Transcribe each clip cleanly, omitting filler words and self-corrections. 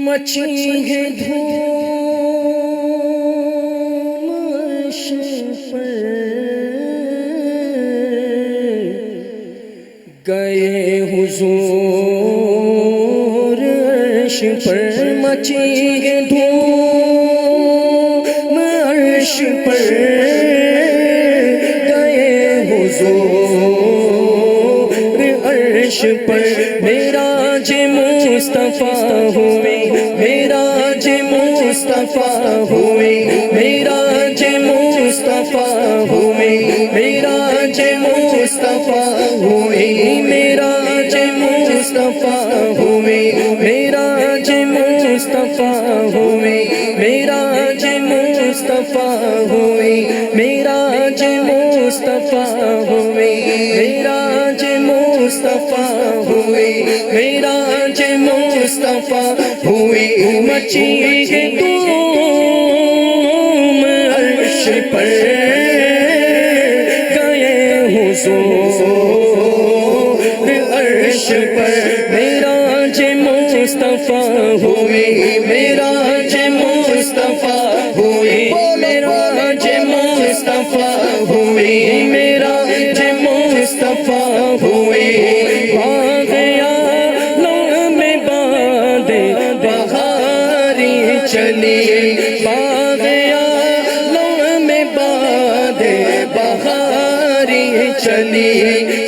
مچی ہے دھوم عرش پر، گئے حضور عرش پر، مچی ہے دھوم عرش پر، گئے حضور عرش پر، معراج مصطفیٰ ہوئے، معراج مصطفیٰ ہوئے، معراج مصطفیٰ ہوئے، معراج مصطفیٰ ہوئے، معراج مصطفیٰ ہوئے، معراج مصطفیٰ ہوئے، معراج مصطفیٰ ہوئے، معراج مصطفیٰ ہوئے، معراج مصطفیٰ ہوئے، معراج مصطفیٰ ہوئے، مچی ہے دھوم عرش پر، گئے حضور عرش پر، معراج مصطفیٰ ہوئے، معراج مصطفیٰ ہوئے، معراج مصطفیٰ ہوئے، معراج مصطفیٰ ہوئے، چلی باغیا لو میں باد بہاری چلی،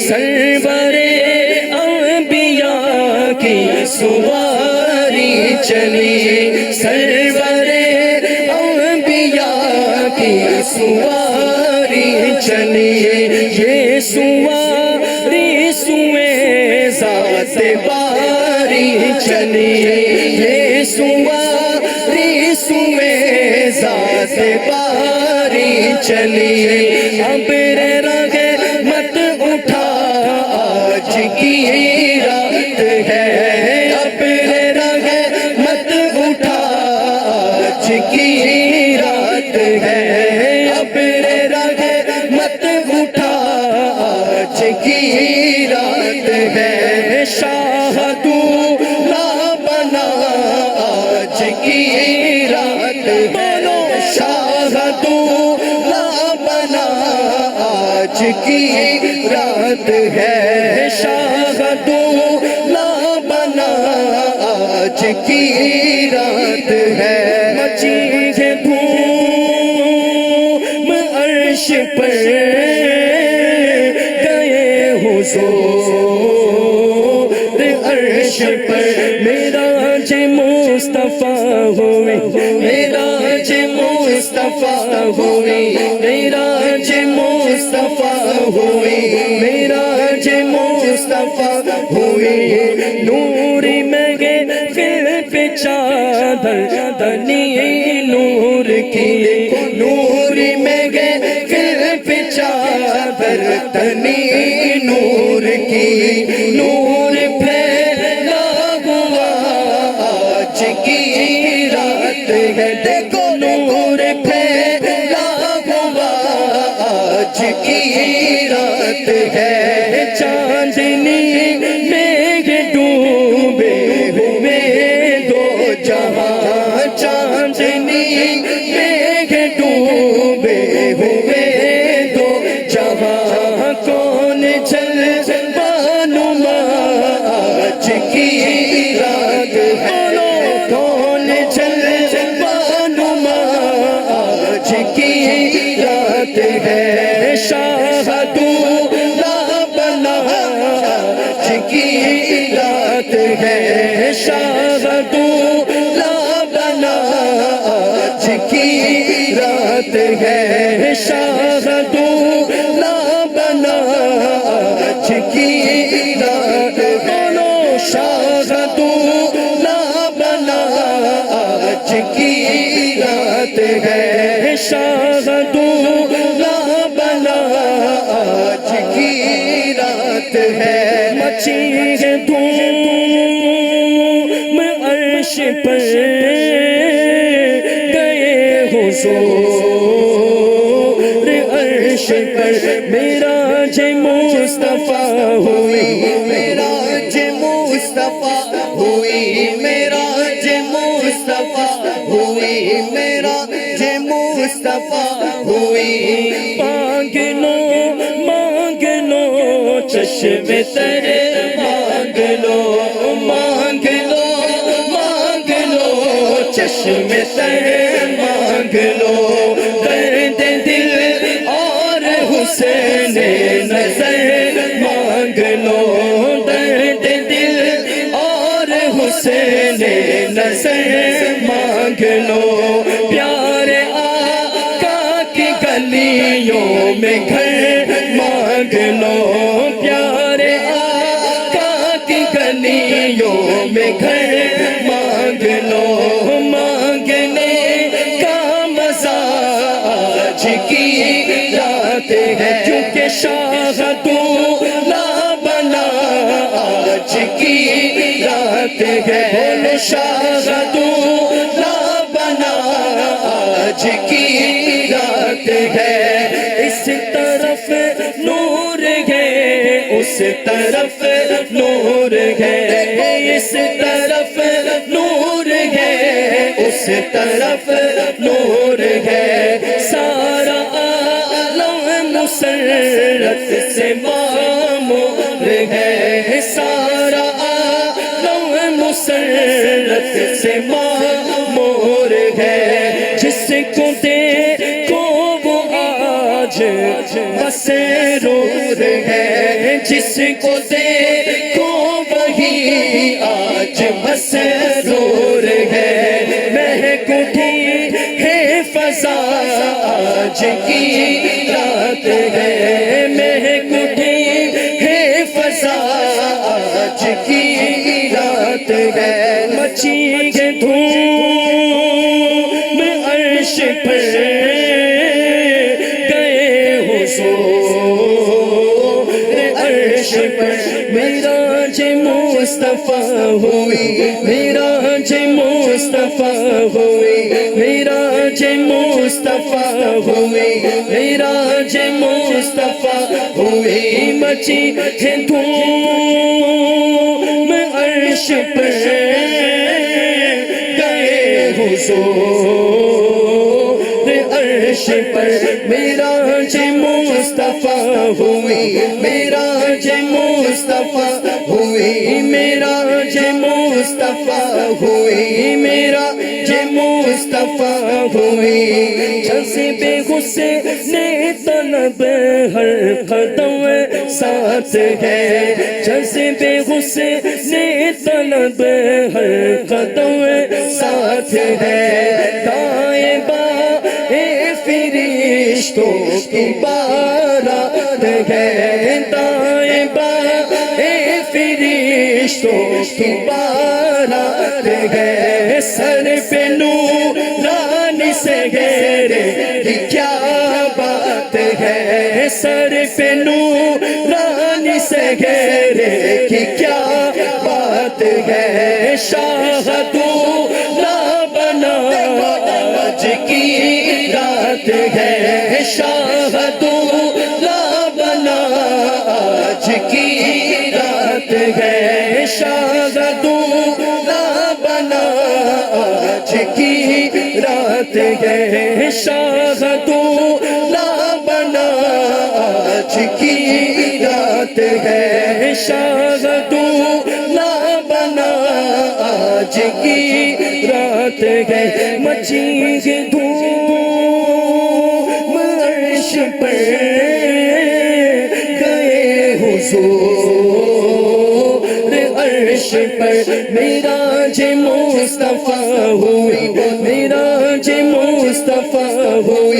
سرور انبیاء کی سواری چلی، سرور انبیاء کی سواری چلی، یہ سواری سوئے ذات باری چلی، یہ سواری سوئے ذات باری چلی، ابر رحمت اٹھا آج کی رات ہے، ابر رحمت اٹھا آج کی رات ہے، ابر رحمت اٹھا آج کی رات ہے، شاہ دولہ بنا آج کی رات ہے، شاہ دولہ بنا آج کی رات ہے، شاہ دولہ بنا آج کی رات ہے، مچی ہے دھوم عرش پر، گئے حضور عرش پر، معراج مصطفیٰ ہوئے، معراج مصطفیٰ ہوئے، معراج مصطفیٰ ہوئے، معراج مصطفیٰ ہوئے، نور میں محفل پہ چادر تنی نور کی، نور میں محفل پہ چادر تنی نور کی، نور پھیلا ہوا آج کی رات ہے، دیکھو نور پھیلا ہوا آج کی رات ہے، چاندنی میں ڈوبے ہوئے دو جہاں، چاندنی میں ڈوبے ہوئے دو جہاں، کون جلوہ نما آج کی رات ہے، کون جلوہ نما آج کی رات ہے، شاہ دولہ بنا آج کی رات ہے، شاہ دولہ بنا آج کی رات ہے، شاہ دولہ بنا آج کی رات ہے، شاہ دولہ بنا آج کی رات ہے، شاہ دولہ بنا آج کی رات ہے، مچی ہے دھوم عرش پر، گئے حضور عرش پر، معراج مصطفیٰ ہوئی، معراج مصطفیٰ ہوئی، معراج مصطفیٰ مصطفیٰ ہوئی، معراج مصطفیٰ ہوئی۔ مانگ لو مانگ لو چشم تر مانگ لو مانگ لو مانگ لو چشم تر مانگ لو، درد دل اور حسین نظر مانگ لو، درد دل اور حسین نظر مانگ لو، پیارے آقا کی گلیوں میں گھر مانگ لو، پیارے آقا کی گلیوں میں گھر مانگ لو، مانگنے کا مزہ آج کی رات ہے، کیونکہ شاہ دولہا بنا آج کی رات ہے، بولو شاہ دولہا بنا آج کی رات ہے، اس طرف نور ہے اس طرف نور ہے، اس طرف نور ہے اس طرف نور ہے، سارا عالم مسرت سے معمور ہے، سارا عالم مسرت سے معمور ہے، جس کو دیکھو وہ آج مسرور ہے، جس کو دیکھو وہی آج مسرور ہے، مہک اٹھی ہے فضا آج کی رات ہے، مہک اٹھی ہے فضا آج کی رات ہے، مچی ہے دھوم عرش پر گئے حضور عرش پر، معراج مصطفیٰ ہوئی، معراج مصطفیٰ ہوئی، معراج مصطفیٰ ہوئی، معراج مصطفیٰ ہوئی، مچی ہے دھوم عرش پر گئے حضور عرش پر، معراج مصطفیٰ ہوئی، معراج مصطفیٰ ہوئی، معراج مصطفیٰ ہوئی، معراج مصطفیٰ ہوئی، جذب حسین طلب ہر قدم ساتھ ہے، جذب حسین طلب ہر قدم ساتھ ہے، دائیں بائیں فرشتوں کی بارات ہے، دائیں بائیں فرشتوں کی بارات ہے، سر پہ نورانی سے گہرے کی کیا بات ہے، سر پہ نورانی سے گہرے کی کیا بات ہے، شاہ دولہا بنا آج کی رات ہے، شاہ دولہا بنا آج کی رات ہے، شاہ دولہا بنا آج کی رات ہے، شاہ دولہا بنا آج کی رات ہے، شاہ دولہا بنا آج کی رات ہے، مچی ہے دھوم عرش پر گئے حضور عرش پر، معراج مصطفیٰ ہوئی، معراج مصطفیٰ ہوئی،